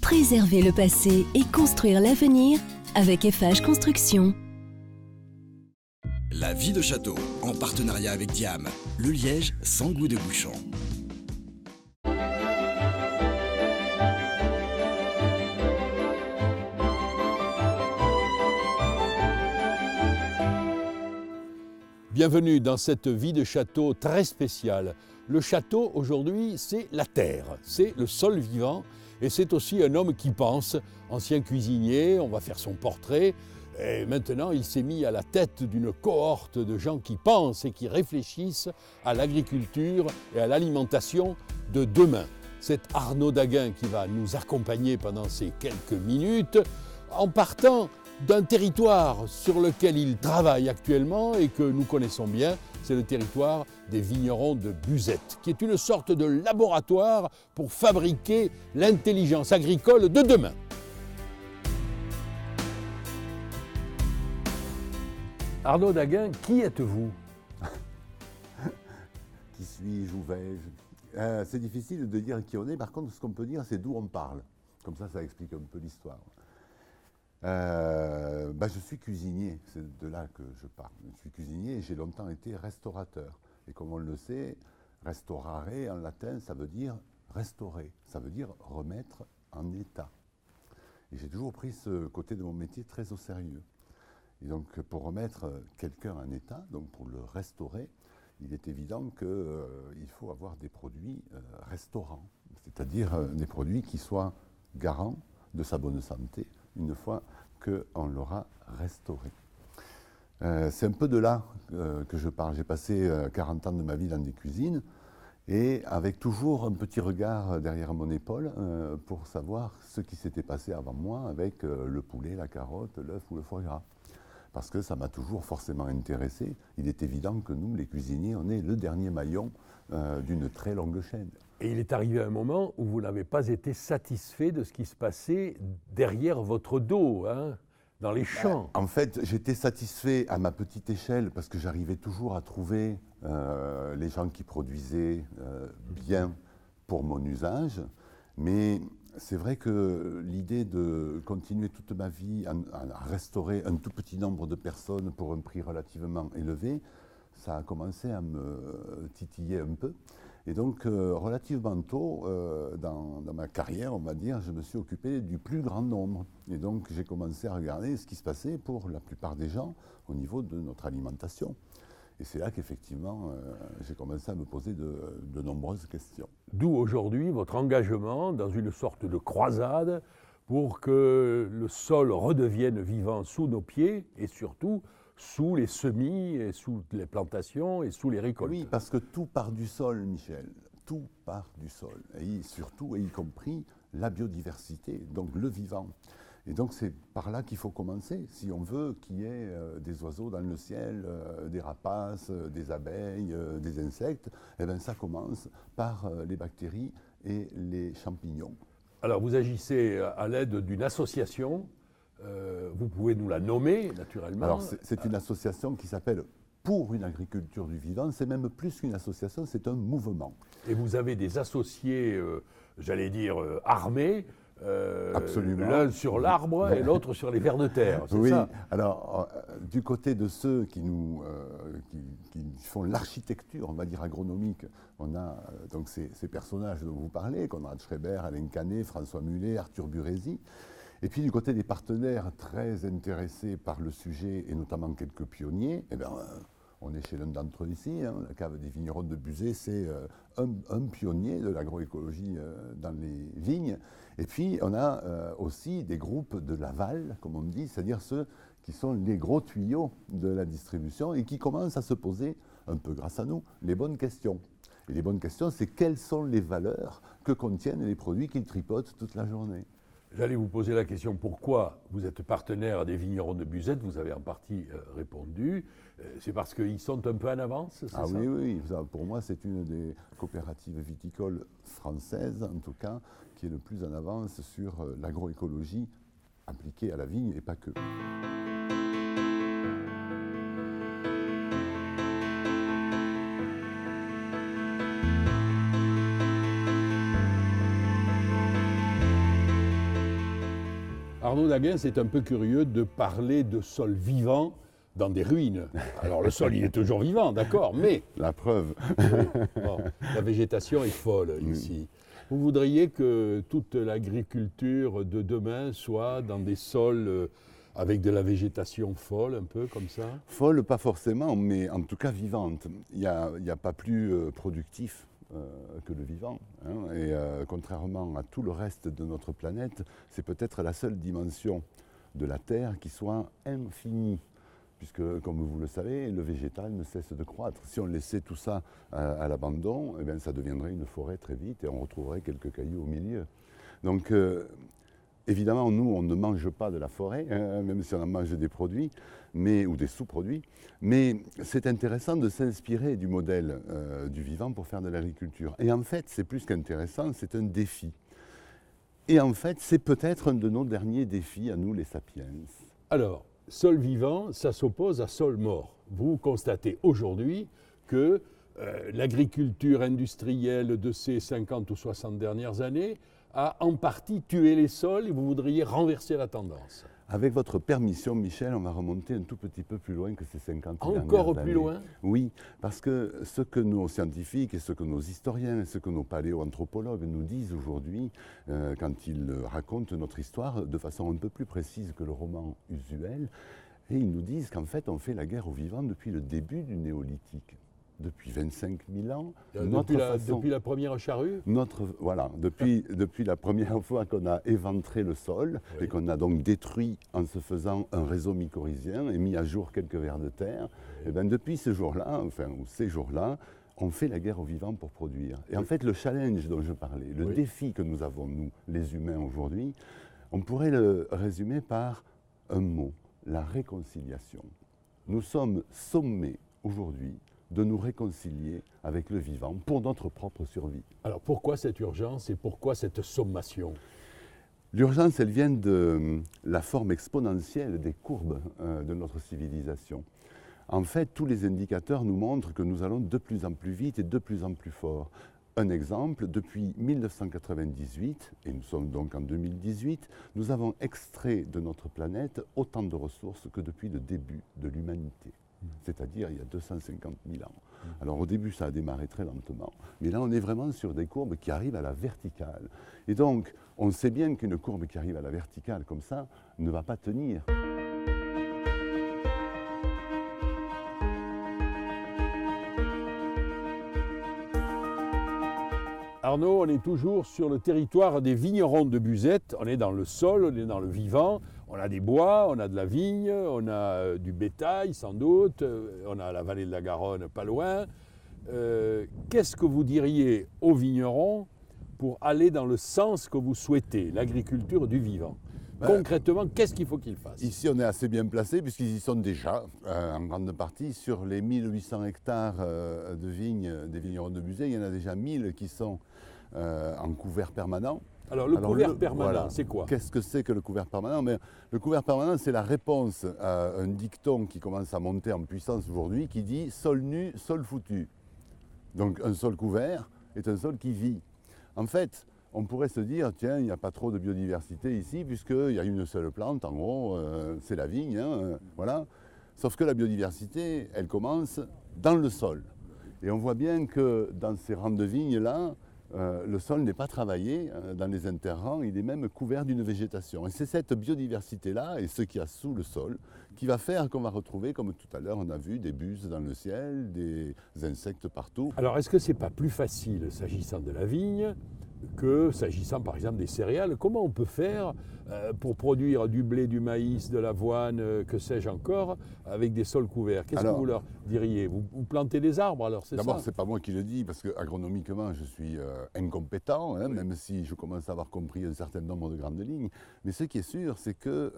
Préserver le passé et construire l'avenir avec Eiffage Construction. La vie de château, en partenariat avec Diam, le liège sans goût de bouchon. Bienvenue dans cette vie de château très spéciale. Le château, aujourd'hui, c'est la terre, c'est le sol vivant et c'est aussi un homme qui pense, ancien cuisinier, on va faire son portrait. Et maintenant, il s'est mis à la tête d'une cohorte de gens qui pensent et qui réfléchissent à l'agriculture et à l'alimentation de demain. C'est Arnaud Daguin qui va nous accompagner pendant ces quelques minutes en partant d'un territoire sur lequel il travaille actuellement et que nous connaissons bien, c'est le territoire des vignerons de Buzette, qui est une sorte de laboratoire pour fabriquer l'intelligence agricole de demain. Arnaud Daguin, qui êtes-vous? Qui suis-je, où vais-je? C'est difficile de dire qui on est, par contre ce qu'on peut dire c'est d'où on parle. Comme ça explique un peu l'histoire. Je suis cuisinier, c'est de là que je parle. Je suis cuisinier et j'ai longtemps été restaurateur. Et comme on le sait, restaurare en latin, ça veut dire restaurer, ça veut dire remettre en état. Et j'ai toujours pris ce côté de mon métier très au sérieux. Et donc pour remettre quelqu'un en état, donc pour le restaurer, il est évident qu'il faut avoir des produits restaurants, c'est-à-dire des produits qui soient garants de sa bonne santé, une fois qu'on l'aura restauré. C'est un peu de là que je parle. J'ai passé 40 ans de ma vie dans des cuisines et avec toujours un petit regard derrière mon épaule pour savoir ce qui s'était passé avant moi avec le poulet, la carotte, l'œuf ou le foie gras. Parce que ça m'a toujours forcément intéressé. Il est évident que nous, les cuisiniers, on est le dernier maillon d'une très longue chaîne. Et il est arrivé un moment où vous n'avez pas été satisfait de ce qui se passait derrière votre dos, hein, dans les champs. En fait, j'étais satisfait à ma petite échelle parce que j'arrivais toujours à trouver les gens qui produisaient bien pour mon usage. Mais c'est vrai que l'idée de continuer toute ma vie à restaurer un tout petit nombre de personnes pour un prix relativement élevé, ça a commencé à me titiller un peu. Et donc, relativement tôt, dans ma carrière, on va dire, je me suis occupé du plus grand nombre. Et donc, j'ai commencé à regarder ce qui se passait pour la plupart des gens au niveau de notre alimentation. Et c'est là qu'effectivement, j'ai commencé à me poser de nombreuses questions. D'où aujourd'hui votre engagement dans une sorte de croisade pour que le sol redevienne vivant sous nos pieds et surtout sous les semis, et sous les plantations et sous les récoltes. Oui, parce que tout part du sol, Michel. Tout part du sol. Et surtout, et y compris la biodiversité, donc le vivant. Et donc c'est par là qu'il faut commencer, si on veut qu'il y ait des oiseaux dans le ciel, des rapaces, des abeilles, des insectes, et bien ça commence par les bactéries et les champignons. Alors vous agissez à l'aide d'une association, vous pouvez nous la nommer naturellement. Alors c'est une association qui s'appelle Pour une agriculture du vivant, c'est même plus qu'une association, c'est un mouvement. Et vous avez des associés, j'allais dire, armés, l'un sur l'arbre et l'autre sur les vers de terre, c'est oui. ça? Alors, du côté de ceux qui font l'architecture, on va dire agronomique, on a donc ces personnages dont vous parlez, Konrad Schreiber, Alain Canet, François Mullet, Arthur Burezi. Et puis du côté des partenaires très intéressés par le sujet, et notamment quelques pionniers, eh bien, on est chez l'un d'entre eux ici, hein, la cave des vignerons de Buzet, c'est un pionnier de l'agroécologie dans les vignes. Et puis on a aussi des groupes de l'aval, comme on dit, c'est-à-dire ceux qui sont les gros tuyaux de la distribution et qui commencent à se poser, un peu grâce à nous, les bonnes questions. Et les bonnes questions, c'est quelles sont les valeurs que contiennent les produits qu'ils tripotent toute la journée. J'allais vous poser la question pourquoi vous êtes partenaire des vignerons de Buzette, vous avez en partie répondu. C'est parce qu'ils sont un peu en avance, c'est ça? Oui, oui. Pour moi, c'est une des coopératives viticoles françaises, en tout cas, qui est le plus en avance sur l'agroécologie appliquée à la vigne et pas que. Arnaud Daguin, c'est un peu curieux de parler de sol vivant dans des ruines. Alors le sol, il est toujours vivant, d'accord, mais La preuve. bon, la végétation est folle ici. Vous voudriez que toute l'agriculture de demain soit dans des sols avec de la végétation folle, un peu comme ça? Folle, pas forcément, mais en tout cas vivante. Il n'y a pas plus productif que le vivant. Hein. Et contrairement à tout le reste de notre planète, c'est peut-être la seule dimension de la Terre qui soit infinie. Puisque, comme vous le savez, le végétal ne cesse de croître. Si on laissait tout ça à l'abandon, eh bien, ça deviendrait une forêt très vite et on retrouverait quelques cailloux au milieu. Donc, évidemment, nous, on ne mange pas de la forêt, hein, même si on en mange des produits, ou des sous-produits. Mais c'est intéressant de s'inspirer du modèle du vivant pour faire de l'agriculture. Et en fait, c'est plus qu'intéressant, c'est un défi. Et en fait, c'est peut-être un de nos derniers défis à nous, les sapiens. Alors, sol vivant, ça s'oppose à sol mort. Vous constatez aujourd'hui que l'agriculture industrielle de ces 50 ou 60 dernières années a en partie tué les sols et vous voudriez renverser la tendance. Avec votre permission, Michel, on va remonter un tout petit peu plus loin que ces 50 dernières années. Encore plus loin? Oui, parce que ce que nos scientifiques et ce que nos historiens et ce que nos paléoanthropologues nous disent aujourd'hui, quand ils racontent notre histoire de façon un peu plus précise que le roman usuel, et ils nous disent qu'en fait on fait la guerre aux vivants depuis le début du néolithique. Depuis 25 000 ans, depuis la première charrue? Depuis la première fois qu'on a éventré le sol et qu'on a donc détruit en se faisant un réseau mycorhizien et mis à jour quelques vers de terre, et bien depuis ce jour-là, ces jours-là, on fait la guerre aux vivants pour produire. Et en fait, le challenge dont je parlais, le défi que nous avons, nous, les humains aujourd'hui, on pourrait le résumer par un mot, la réconciliation. Nous sommes sommés aujourd'hui de nous réconcilier avec le vivant pour notre propre survie. Alors pourquoi cette urgence et pourquoi cette sommation? L'urgence, elle vient de la forme exponentielle des courbes de notre civilisation. En fait, tous les indicateurs nous montrent que nous allons de plus en plus vite et de plus en plus fort. Un exemple, depuis 1998, et nous sommes donc en 2018, nous avons extrait de notre planète autant de ressources que depuis le début de l'humanité. C'est-à-dire il y a 250 000 ans. Alors au début, ça a démarré très lentement, mais là, on est vraiment sur des courbes qui arrivent à la verticale. Et donc, on sait bien qu'une courbe qui arrive à la verticale comme ça ne va pas tenir. Arnaud, on est toujours sur le territoire des vignerons de Buzette. On est dans le sol, on est dans le vivant. On a des bois, on a de la vigne, on a du bétail sans doute, on a la vallée de la Garonne pas loin. Qu'est-ce que vous diriez aux vignerons pour aller dans le sens que vous souhaitez, l'agriculture du vivant? Concrètement, qu'est-ce qu'il faut qu'ils fassent? Ici, on est assez bien placé puisqu'ils y sont déjà, en grande partie. Sur les 1800 hectares de vignes des vignerons de Buzet, il y en a déjà 1000 qui sont en couvert permanent. Alors, le couvert permanent, c'est quoi? Qu'est-ce que c'est que le couvert permanent? Le couvert permanent, c'est la réponse à un dicton qui commence à monter en puissance aujourd'hui, qui dit « sol nu, sol foutu ». Donc, un sol couvert est un sol qui vit. En fait, on pourrait se dire, tiens, il n'y a pas trop de biodiversité ici, puisqu'il y a une seule plante, en gros, c'est la vigne, hein, voilà. Sauf que la biodiversité, elle commence dans le sol. Et on voit bien que dans ces rangs de vignes-là, le sol n'est pas travaillé dans les interrangs, il est même couvert d'une végétation. Et c'est cette biodiversité-là, et ce qu'il y a sous le sol, qui va faire qu'on va retrouver, comme tout à l'heure, on a vu des buses dans le ciel, des insectes partout. Alors, est-ce que c'est pas plus facile, s'agissant de la vigne, que s'agissant par exemple des céréales? Comment on peut faire pour produire du blé, du maïs, de l'avoine, que sais-je encore, avec des sols couverts? Qu'est-ce que vous leur diriez? Vous plantez des arbres alors, c'est ça? D'abord, c'est pas moi qui le dis, parce que agronomiquement, je suis incompétent, hein, même si je commence à avoir compris un certain nombre de grandes lignes. Mais ce qui est sûr, c'est que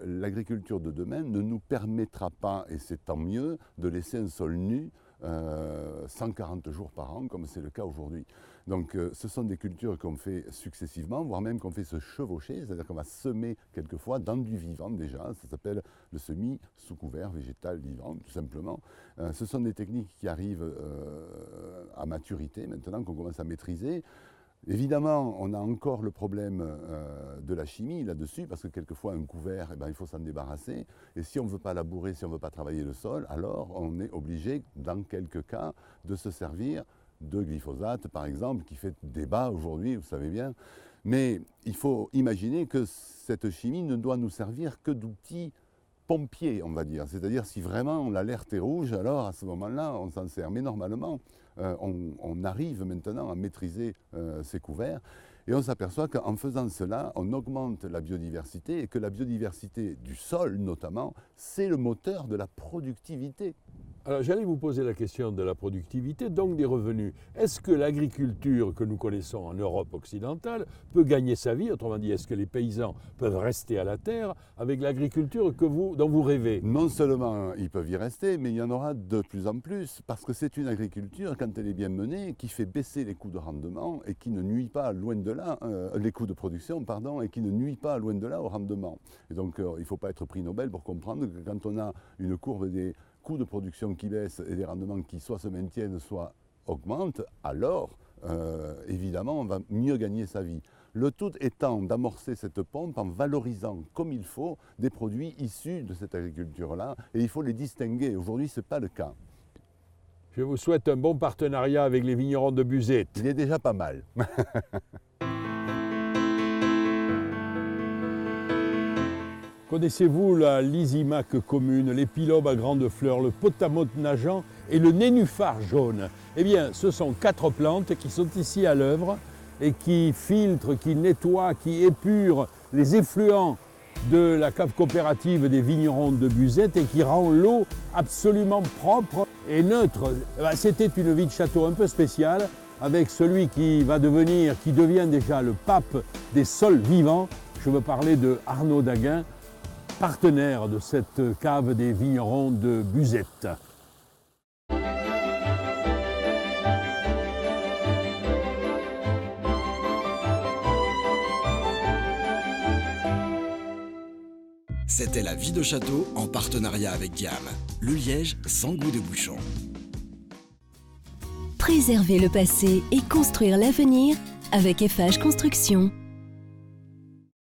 l'agriculture de demain ne nous permettra pas, et c'est tant mieux, de laisser un sol nu 140 jours par an, comme c'est le cas aujourd'hui. Donc ce sont des cultures qu'on fait successivement, voire même qu'on fait se chevaucher, c'est-à-dire qu'on va semer quelquefois dans du vivant déjà, ça s'appelle le semis sous couvert végétal vivant, tout simplement. Ce sont des techniques qui arrivent à maturité maintenant, qu'on commence à maîtriser. Évidemment, on a encore le problème de la chimie là-dessus, parce que quelquefois un couvert, eh ben, il faut s'en débarrasser. Et si on ne veut pas labourer, si on ne veut pas travailler le sol, alors on est obligé, dans quelques cas, de se servir de glyphosate, par exemple, qui fait débat aujourd'hui, vous savez bien. Mais il faut imaginer que cette chimie ne doit nous servir que d'outil pompier, on va dire. C'est-à-dire si vraiment l'alerte est rouge, alors à ce moment-là, on s'en sert. Mais normalement, on arrive maintenant à maîtriser ces couverts et on s'aperçoit qu'en faisant cela, on augmente la biodiversité et que la biodiversité du sol, notamment, c'est le moteur de la productivité. Alors j'allais vous poser la question de la productivité, donc des revenus. Est-ce que l'agriculture que nous connaissons en Europe occidentale peut gagner sa vie? Autrement dit, est-ce que les paysans peuvent rester à la terre avec l'agriculture dont vous rêvez? Non seulement ils peuvent y rester, mais il y en aura de plus en plus, parce que c'est une agriculture, quand elle est bien menée, qui fait baisser les coûts de rendement et qui ne nuit pas, loin de là, les coûts de production, pardon, et qui ne nuit pas, loin de là, au rendement. Et donc il ne faut pas être prix Nobel pour comprendre que quand on a une courbe des coûts de production qui baissent et des rendements qui soit se maintiennent, soit augmentent, alors évidemment on va mieux gagner sa vie. Le tout étant d'amorcer cette pompe en valorisant comme il faut des produits issus de cette agriculture-là, et il faut les distinguer. Aujourd'hui, ce n'est pas le cas. Je vous souhaite un bon partenariat avec les vignerons de Buzet. Il est déjà pas mal. Connaissez-vous la lysimaque commune, l'épilobe à grandes fleurs, le potamote nageant et le nénuphar jaune? Eh bien, ce sont 4 plantes qui sont ici à l'œuvre et qui filtrent, qui nettoient, qui épurent les effluents de la cave coopérative des vignerons de Buzet et qui rend l'eau absolument propre et neutre. C'était une vie de château un peu spéciale avec celui qui devient déjà le pape des sols vivants. Je veux parler de Arnaud Daguin, partenaire de cette cave des vignerons de Buzet. C'était La Vie de Château en partenariat avec Diam. Le liège sans goût de bouchon. Préserver le passé et construire l'avenir avec Eiffage Construction.